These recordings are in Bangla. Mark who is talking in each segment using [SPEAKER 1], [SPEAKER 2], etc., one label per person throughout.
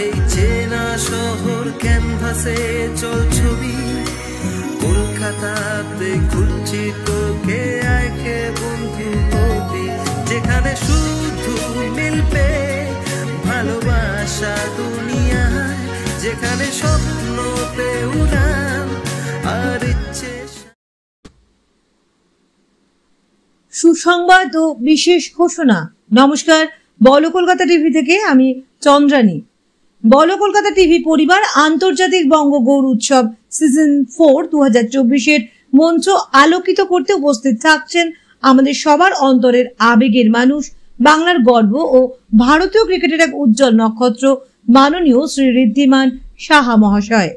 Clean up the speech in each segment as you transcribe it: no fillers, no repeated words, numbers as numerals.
[SPEAKER 1] এই চেনা শহর ক্যানভাসে চল ছবি, কলকাতাতে খুঁজছি তোকে আইকে বন্ধু হবি, যেখানে শুধু মিলবে ভালোবাসা দুনিয়ায়, যেখানে স্বপ্নতে উড়ান আর ইচ্ছে।
[SPEAKER 2] সুসংবাদ ও বিশেষ ঘোষণা। নমস্কার, বলো কলকাতা টিভি থেকে আমি চন্দ্রানী। বলো কলকাতা টিভি পরিবার আন্তর্জাতিক বঙ্গগৌর উৎসব সিজন 4 2024-এর মঞ্চ আলোকিত করতে উপস্থিত থাকছেন আমাদের সবার অন্তরের আবেগের মানুষ, বাংলার গর্ব ও ভারতীয় ক্রিকেটের এক উজ্জ্বল নক্ষত্র মাননীয় শ্রী ঋদ্ধিমান সাহা মহাশয়।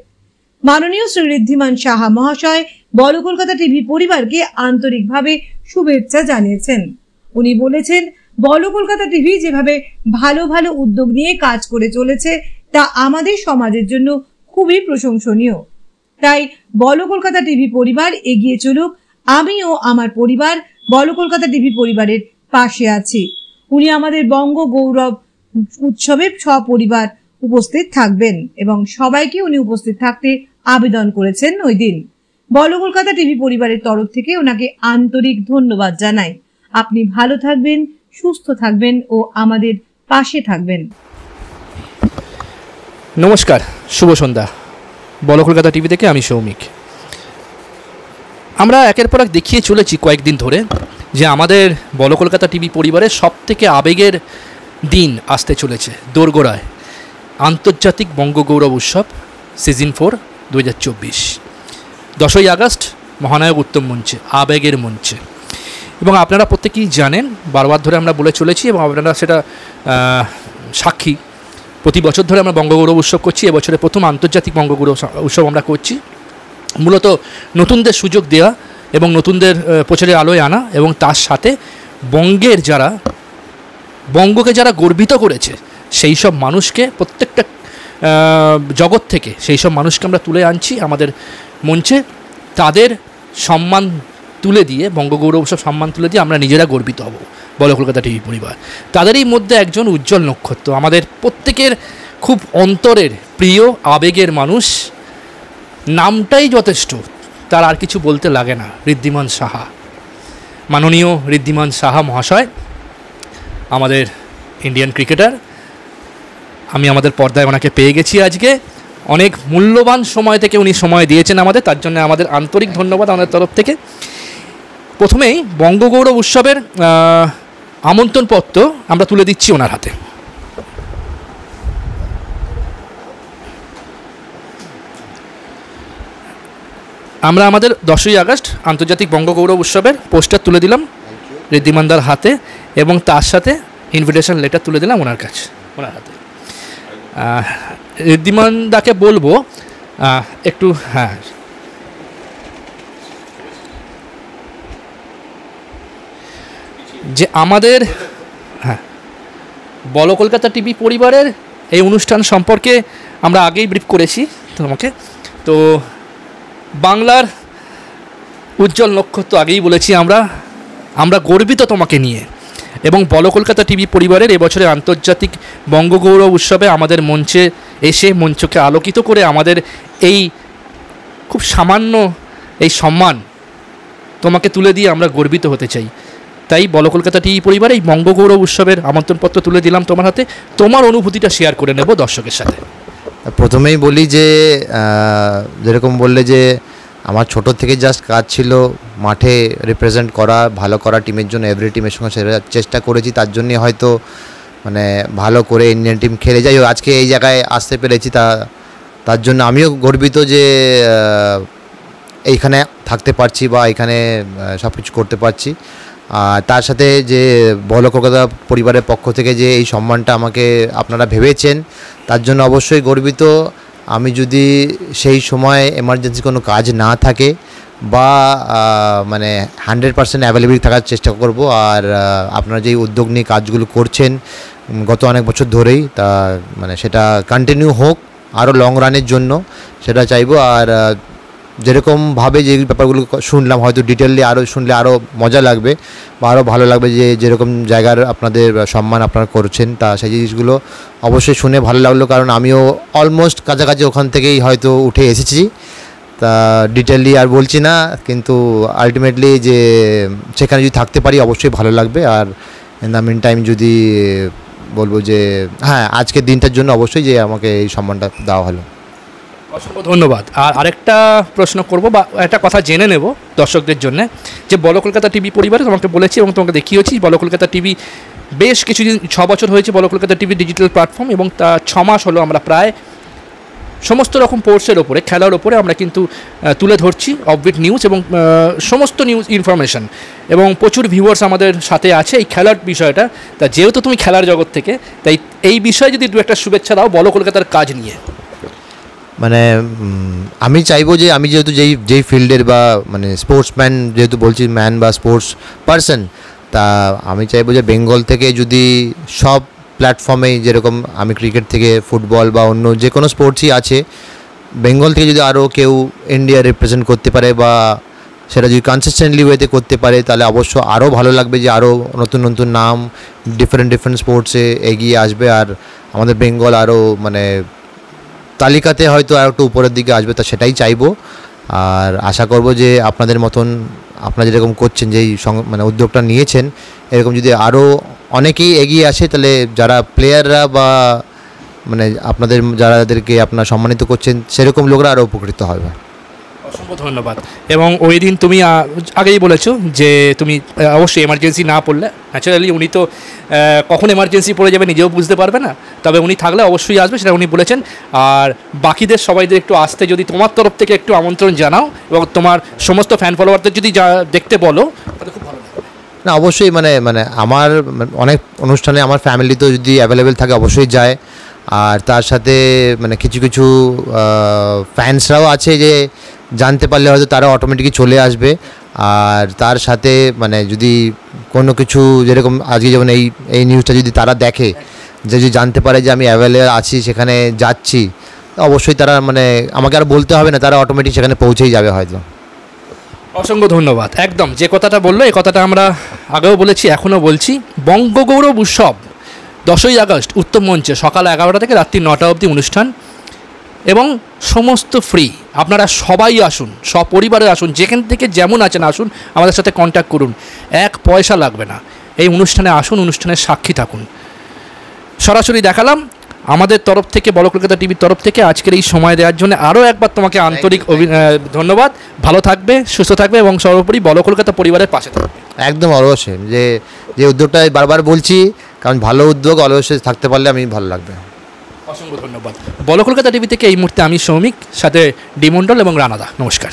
[SPEAKER 2] মাননীয় শ্রী ঋদ্ধিমান সাহা মহাশয় বলো কলকাতা টিভি পরিবারকে আন্তরিকভাবে শুভেচ্ছা জানিয়েছেন। উনি বলেছেন, বলো কলকাতা টিভি যেভাবে ভালো ভালো উদ্যোগ নিয়ে কাজ করে চলেছে তা আমাদের সমাজের জন্য খুবই প্রশংসনীয়। তাই বলো কলকাতা টিভি পরিবার এগিয়ে চলুক। আমি ও আমার পরিবার বলো কলকাতা টিভি পরিবারের পাশে আছি। উনি আমাদের বঙ্গ গৌরব উৎসবে সপরিবার উপস্থিত থাকবেন এবং সবাইকে উনি উপস্থিত থাকতে আবেদন করেছেন ওই দিন। বলো কলকাতা টিভি পরিবারের তরফ থেকে ওনাকে আন্তরিক ধন্যবাদ জানাই। আপনি ভালো থাকবেন, সুস্থ থাকবেন ও আমাদের পাশে থাকবেন।
[SPEAKER 3] নমস্কার, শুভ সন্ধ্যা। বলো কলকাতা টিভি থেকে আমি সৌমিক। আমরা একের পর এক দেখিয়ে চলেছি কয়েকদিন ধরে যে আমাদের বলো কলকাতা টিভি পরিবারের সব থেকে আবেগের দিন আসতে চলেছে দোরগোড়ায়, আন্তর্জাতিক বঙ্গগৌরব উৎসব সিজন 4 2024, 10ই আগস্ট মহানায়ক উত্তম মঞ্চে, আবেগের মঞ্চে। এবং আপনারা প্রত্যেকেই জানেন, বারবার ধরে আমরা বলে চলেছি এবং আপনারা সেটা সাক্ষী, প্রতি বছর ধরে আমরা বঙ্গগৌরব উৎসব করছি। এবছরে প্রথম আন্তর্জাতিক বঙ্গগৌরব উৎসব আমরা করছি, মূলত নতুনদের সুযোগ দেওয়া এবং নতুনদের প্রচারের আলোয় আনা, এবং তার সাথে বঙ্গের যারা বঙ্গকে যারা গর্বিত করেছে সেই সব মানুষকে, প্রত্যেকটা জগৎ থেকে সেই সব মানুষকে আমরা তুলে আনছি আমাদের মঞ্চে। তাদের সম্মান তুলে দিয়ে, বঙ্গগৌরব উৎসব সম্মান তুলে দিয়ে আমরা নিজেরা গর্বিত হব বলো কলকাতা টিভি পরিবার। তাদেরই মধ্যে একজন উজ্জ্বল নক্ষত্র, আমাদের প্রত্যেকের খুব অন্তরের প্রিয় আবেগের মানুষ, নামটাই যথেষ্ট, তার আর কিছু বলতে লাগে না, ঋদ্ধিমান সাহা। মাননীয় ঋদ্ধিমান সাহা মহাশয় আমাদের ইন্ডিয়ান ক্রিকেটার। আমি আমাদের পর্দায় ওনাকে পেয়ে গেছি আজকে। অনেক মূল্যবান সময় থেকে উনি সময় দিয়েছেন আমাদের, তার জন্য আমাদের আন্তরিক ধন্যবাদ আমাদের তরফ থেকে। প্রথমেই বঙ্গগৌরব উৎসবের আমন্ত্রণপত্র আমরা তুলে দিচ্ছি ওনার হাতে। আমরা আমাদের 10ই আগস্ট আন্তর্জাতিক বঙ্গগৌরব উৎসবের পোস্টার তুলে দিলাম ঋদ্ধিমানদার হাতে, এবং তার সাথে ইনভিটেশন লেটার তুলে দিলাম ওনার কাছে, ওনার হাতে। ঋদ্ধিমানদাকে বলবো একটু, হ্যাঁ, যে আমাদের বলো কলকাতা টিভি পরিবারের এই অনুষ্ঠান সম্পর্কে আমরা আগেই ব্রিফ করেছি তোমাকে। তো বাংলার উজ্জ্বল নক্ষত্র, আগেই বলেছি আমরা গর্বিত তোমাকে নিয়ে, এবং বলো কলকাতা টিভি পরিবারের এবছরের আন্তর্জাতিক বঙ্গগৌরব উৎসবে আমাদের মঞ্চে এসে মঞ্চকে আলোকিত করে আমাদের এই খুব সামান্য এই সম্মান তোমাকে তুলে দিয়ে আমরা গর্বিত হতে চাই। তাই বলো কলকাতা টিভি পরিবার এই বঙ্গগৌরব উৎসবের আমন্ত্রণপত্র তুলে দিলাম তোমার হাতে। তোমার অনুভূতিটা শেয়ার করে নেব দর্শকের সাথে।
[SPEAKER 4] প্রথমেই বলি যে যেরকম বললে যে আমার ছোট থেকে জাস্ট কাজ ছিল মাঠে রিপ্রেজেন্ট করা, ভালো করা টিমের জন্য, এভরি টিমের সঙ্গে চেষ্টা করেছি, তার জন্যে হয়তো মানে ভালো করে ইন্ডিয়ান টিম খেলে যাই আজকে এই জায়গায় আসতে পেরেছি। তার জন্য আমিও গর্বিত যে এইখানে থাকতে পারছি বা এখানে সব কিছু করতে পারছি। তার সাথে যে বলো কলকাতা পরিবারের পক্ষ থেকে যে এই সম্মানটা আমাকে আপনারা ভেবেছেন, তার জন্য অবশ্যই গর্বিত। আমি যদি সেই সময় এমার্জেন্সি কোনো কাজ না থাকে বা মানে 100% অ্যাভেলেবল থাকার চেষ্টা করব। আর আপনারা যেই উদ্যোগ নিয়ে কাজগুলো করছেন গত অনেক বছর ধরেই, তা মানে সেটা কন্টিনিউ হোক আরও লং রানের জন্য, সেটা চাইবো। আর যেরকমভাবে যে ব্যাপারগুলো শুনলাম, হয়তো ডিটেললি আরও শুনলে আরও মজা লাগবে বা আরও ভালো লাগবে, যে যেরকম জায়গার আপনাদের সম্মান আপনারা করছেন, তা সেই জিনিসগুলো অবশ্যই শুনে ভালো লাগলো। কারণ আমিও অলমোস্ট কাছাকাছি ওখান থেকেই হয়তো উঠে এসেছি, তা ডিটেললি আর বলছি না, কিন্তু আলটিমেটলি যে সেখানে যদি থাকতে পারি অবশ্যই ভালো লাগবে। আর ইন দ্য মিন টাইম যদি বলবো যে হ্যাঁ, আজকের দিনটার জন্য অবশ্যই যে আমাকে এই সম্মানটা দেওয়া হলো।
[SPEAKER 3] অসংখ্য ধন্যবাদ। আর আরেকটা প্রশ্ন করব বা একটা কথা জেনে নেব দর্শকদের জন্য, যে বলো কলকাতা টিভি পরিবারে তোমাকে বলেছি এবং তোমাকে দেখিয়েছি, বলো কলকাতা টিভি বেশ কিছুদিন 6 বছর হয়েছে বলো কলকাতা টিভি ডিজিটাল প্ল্যাটফর্ম, এবং তা 6 মাস হলো আমরা প্রায় সমস্ত রকম পোর্টসের ওপরে, খেলার ওপরে আমরা কিন্তু তুলে ধরছি অফবিট নিউজ এবং সমস্ত নিউজ ইনফরমেশন, এবং প্রচুর ভিউয়ার্স আমাদের সাথে আছে এই খেলার বিষয়টা। তা যেহেতু তুমি খেলার জগৎ থেকে, তাই এই বিষয়ে যদি দু একটা শুভেচ্ছা দাও বলো কলকাতার কাজ নিয়ে।
[SPEAKER 4] মানে আমি চাইবো যে আমি যেহেতু যেই ফিল্ডের বা মানে স্পোর্টসম্যান, যেহেতু বলছি ম্যান বা স্পোর্টস পারসন, তা আমি চাইবো যে বেঙ্গল থেকে যদি সব প্ল্যাটফর্মে, যেরকম আমি ক্রিকেট থেকে ফুটবল বা অন্য যে কোনো স্পোর্টসই আছে, বেঙ্গল থেকে যদি আরও কেউ ইন্ডিয়া রিপ্রেজেন্ট করতে পারে বা সেটা যদি কনসিস্টেন্টলি ওয়েতে করতে পারে, তাহলে অবশ্য আরও ভালো লাগবে, যে আরও নতুন নতুন নাম ডিফারেন্ট স্পোর্টসে এগিয়ে আসবে, আর আমাদের বেঙ্গল আরও মানে তালিকাতে হয়তো আর একটু উপরের দিকে আসবে। তা সেটাই চাইবো, আর আশা করব যে আপনাদের মতন আপনারা যেরকম করছেন, যেই মানে উদ্যোগটা নিয়েছেন, এরকম যদি আরও অনেকেই এগিয়ে আসে, তাহলে যারা প্লেয়াররা বা মানে আপনাদের যাদেরকে আপনারা সম্মানিত করছেন, সেরকম লোকরা আরও উপকৃত হবে।
[SPEAKER 3] অসংখ্য ধন্যবাদ। এবং ওই দিন তুমি আগেই বলেছো যে তুমি অবশ্যই এমার্জেন্সি না পড়লে, ন্যাচারালি উনি তো কখন এমার্জেন্সি পড়ে যাবে নিজেও বুঝতে পারবে না, তবে উনি থাকলে অবশ্যই আসবে, সেটা উনি বলেছেন। আর বাকিদের সবাইদের একটু আসতে যদি তোমার তরফ থেকে একটু আমন্ত্রণ জানাও, এবং তোমার সমস্ত ফ্যান ফলোয়ারদের যদি দেখতে বলো, তাহলে খুব ভালো লাগবে।
[SPEAKER 4] না, অবশ্যই মানে আমার অনেক অনুষ্ঠানে আমার ফ্যামিলি তো যদি অ্যাভেলেবেল থাকে অবশ্যই যায়, আর তার সাথে মানে কিছু ফ্যান্সরাও আছে যে জানতে পারলে হয়তো তারা অটোমেটিকই চলে আসবে। আর তার সাথে মানে যদি কোনো কিছু, যেরকম আজকে যেমন এই নিউজটা যদি তারা দেখে, যে যদি জানতে পারে যে আমি অ্যাভেলেবেল আছি, সেখানে যাচ্ছি, অবশ্যই তারা মানে আমাকে আর বলতে হবে না, তারা অটোমেটিক সেখানে পৌঁছেই যাবে হয়তো।
[SPEAKER 3] অসংখ্য ধন্যবাদ। একদম যে কথাটা বললো, এই কথাটা আমরা আগেও বলেছি, এখনও বলছি। বঙ্গগৌরব উৎসব 10ই আগস্ট উত্তম মঞ্চে সকাল 11টা থেকে রাত্রি 9টা অবধি অনুষ্ঠান, এবং সমস্ত ফ্রি। আপনারা সবাই আসুন, সপরিবারে আসুন, যেখান থেকে যেমন আছেন আসুন, আমাদের সাথে কন্ট্যাক্ট করুন, 1 পয়সা লাগবে না। এই অনুষ্ঠানে আসুন, অনুষ্ঠানের সাক্ষী থাকুন। সরাসরি দেখালাম আমাদের তরফ থেকে, বলো কলকাতা টিভির তরফ থেকে আজকের এই সময় দেওয়ার জন্য আরও একবার তোমাকে আন্তরিক ধন্যবাদ। ভালো থাকবে, সুস্থ থাকবে, এবং সর্বোপরি বলো কলকাতা পরিবারের পাশে থাকবে।
[SPEAKER 4] একদম অবশ্যই, যে উদ্যোগটা বারবার বলছি, কারণ ভালো উদ্যোগ অবশ্যই থাকতে পারলে আমি ভালো লাগবে।
[SPEAKER 3] অসংখ্য ধন্যবাদ। বলো কলকাতা টিভি থেকে এই মুহূর্তে আমি সৌমিক, সাথে ডি মণ্ডল এবং রানাদা। নমস্কার।